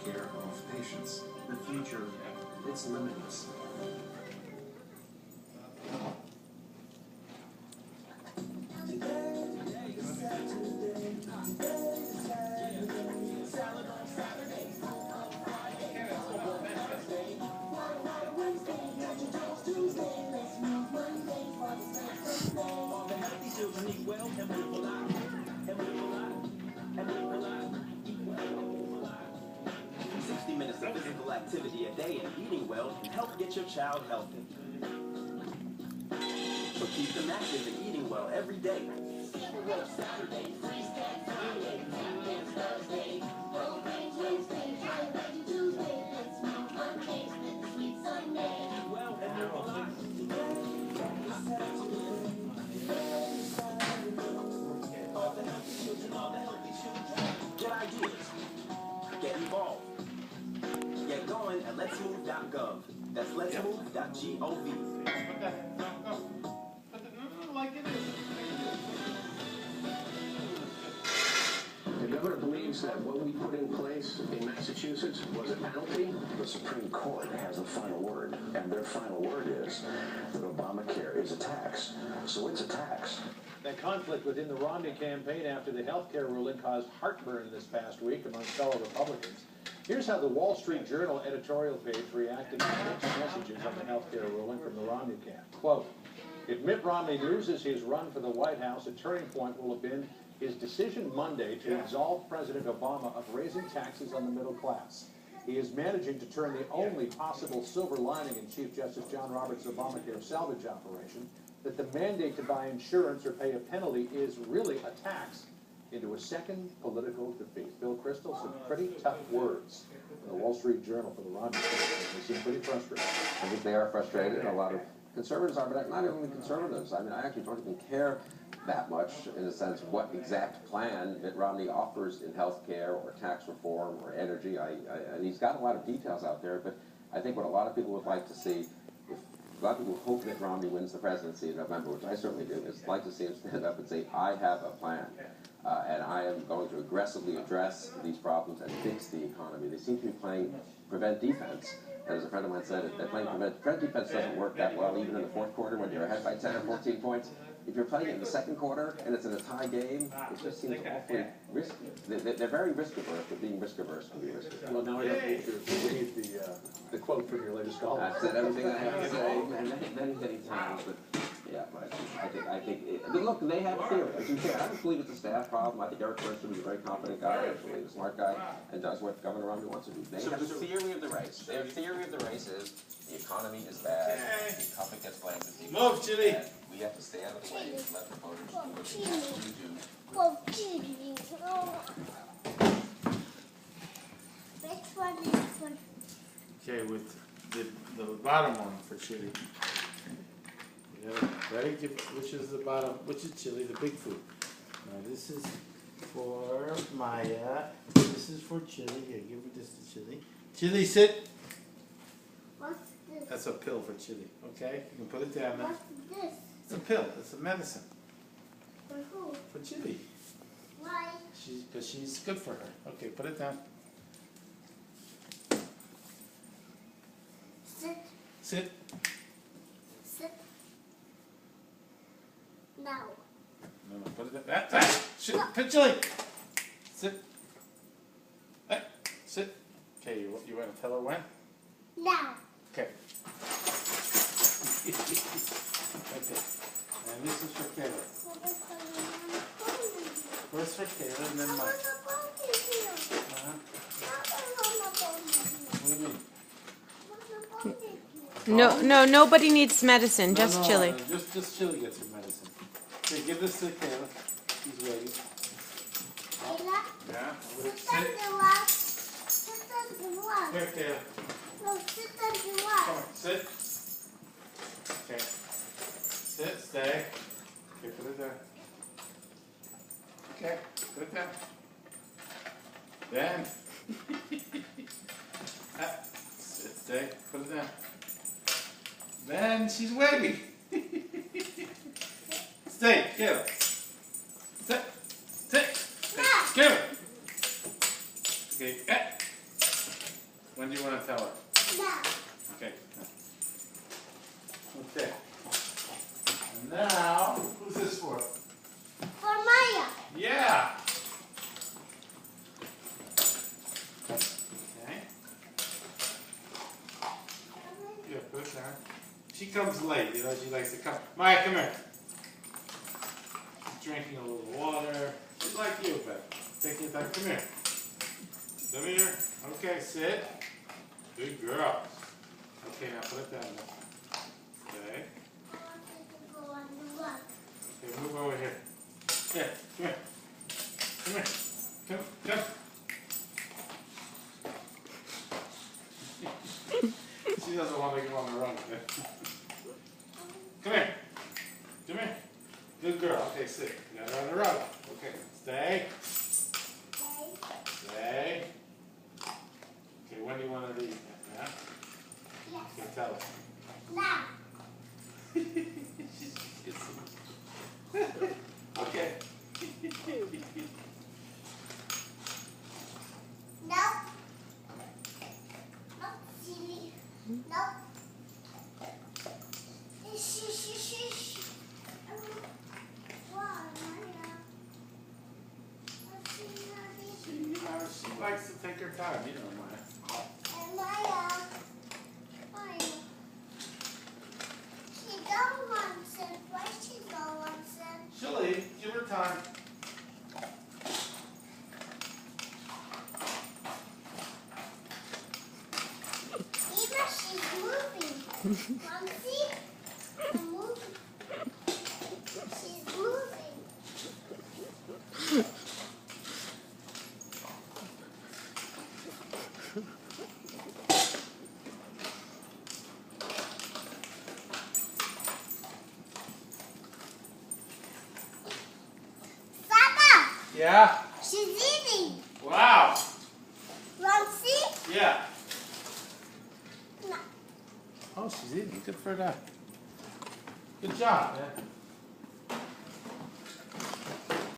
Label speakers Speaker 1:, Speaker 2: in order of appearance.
Speaker 1: care of patients. The future, it's limitless.
Speaker 2: Minutes of physical activity a day and eating well can help get your child healthy. So keep them active and eating well every day. Saturday, Friday, Thursday, Wednesday, Tuesday, Monday, sweet Sunday. Eat well and live a lot. All the healthy children, get ideas, get involved. Get going at letsmove.gov. That's letsmove.gov.
Speaker 3: Like it is.
Speaker 4: The governor believes that what we put in place in Massachusetts was a penalty. The Supreme Court has the final word, and their final word is that Obamacare is a tax. So it's a tax.
Speaker 3: That conflict within the Romney campaign after the health care ruling caused heartburn this past week among fellow Republicans. Here's how the Wall Street Journal editorial page reacted to mixed messages on the health care ruling from the Romney camp. Quote, if Mitt Romney loses his run for the White House, a turning point will have been his decision Monday to absolve President Obama of raising taxes on the middle class. He is managing to turn the only possible silver lining in Chief Justice John Roberts' Obamacare salvage operation, that the mandate to buy insurance or pay a penalty is really a tax, into a second political defeat. Bill Kristol, some pretty tough words from the Wall Street Journal for the Romney campaign. They seem pretty frustrated.
Speaker 5: I think they are frustrated, and a lot of conservatives are, but not even conservatives. I mean, I actually don't even care that much, in a sense, what exact plan Mitt Romney offers in health care or tax reform or energy. And he's got a lot of details out there, but I think what a lot of people would like to see, a lot of people hope Mitt Romney wins the presidency in November, which I certainly do, is like to see him stand up and say, I have a plan. And I am going to aggressively address these problems and fix the economy. They seem to be playing prevent defense. As a friend of mine said, they're playing prevent defense doesn't work that well, even in the fourth quarter when you're ahead by 10 or 14 points. If you're playing it in the second quarter and it's in a tie game, it just seems awfully risky. They're very risk-averse, but being risk-averse can be risky.
Speaker 3: Well, now we have to read the quote from your latest column.
Speaker 5: I've said everything I have to say many times, but yeah, but I think but look, they have theory. I don't believe it's a staff problem. I think Eric Burstyn is a very competent guy, actually, a smart guy, and does what Governor Romney wants to do. They have a theory of the race. Their theory of the race is the economy is bad, the economy gets blamed for people.
Speaker 6: Move, Chili.
Speaker 5: We have to stay out of the way and let the voters do what they have to do.
Speaker 7: Which one is for?
Speaker 6: Okay, with the bottom one for Chili. Ready? Which is the bottom? Which is Chili? The big food. Now this is for Maya. This is for Chili. Here, give me this to Chili. Chili, sit.
Speaker 7: What's this?
Speaker 6: That's a pill for Chili. Okay, you can put it down now.
Speaker 7: What's this?
Speaker 6: It's a pill. It's a medicine
Speaker 7: For who?
Speaker 6: for Chili.
Speaker 7: Why?
Speaker 6: Because she's good for her. Okay, put it down.
Speaker 7: Sit.
Speaker 6: Sit.
Speaker 7: Sit. Now.
Speaker 6: No, put it down. That. Sit. Put Chili. Sit. Hey, sit. Okay, you want to tell her when?
Speaker 7: Now.
Speaker 6: Okay. Okay. And this is for Kayla. First for Kayla and then Mike. What do you mean?
Speaker 8: No, nobody needs medicine, just Chili.
Speaker 6: Just Chili gets your medicine. Okay, give this to Kayla. She's ready.
Speaker 7: Kayla?
Speaker 6: Yeah.
Speaker 7: Sit on the left. Sit on the left.
Speaker 6: Here, Kayla.
Speaker 7: No, sit on the
Speaker 6: Come on,
Speaker 7: left.
Speaker 6: sit. Okay. Sit, stay. Okay, put it down. Okay, put it down. Then. Sit, stay, put it down. Then she's waving. Stay, Kayla. Sit, sit, stay, Kayla. Okay, When do you want to tell her?
Speaker 7: Now.
Speaker 6: Okay. Okay. And now, who's this for?
Speaker 7: For Maya.
Speaker 6: Yeah. Okay. Yeah, put it down. She comes late, you know, she likes to come. Maya, come here. She's drinking a little water. She's like you, but take your time. Come here. Come here. Okay, sit. Good girl. Okay, now put it down. Okay.
Speaker 7: I want you to go on the rug.
Speaker 6: Okay, move over here. Here, come here. Come here. Come. She doesn't want to go on the run. Come here. Come here. Good girl. Okay, sit. You got her on the rug. Okay, stay. Stay. Okay, when do you want to leave? Yeah?
Speaker 7: Yes.
Speaker 6: Okay, tell us.
Speaker 7: Now.
Speaker 6: Okay.
Speaker 7: Nope. Nope, silly. Nope. Shh. Wow, Maya.
Speaker 6: She likes to take her time, you know, Maya.
Speaker 7: And Maya. She don't want it. Why she don't want it?
Speaker 6: She'll leave. Give her time.
Speaker 7: Eva, she's moving. Mom, see? I'm moving. She's moving. Saba,
Speaker 6: Yeah?
Speaker 7: she's eating.
Speaker 6: Wow.
Speaker 7: Mom, see?
Speaker 6: Yeah.
Speaker 7: No.
Speaker 6: Oh, she's eating. Good for that. Good job. Yeah.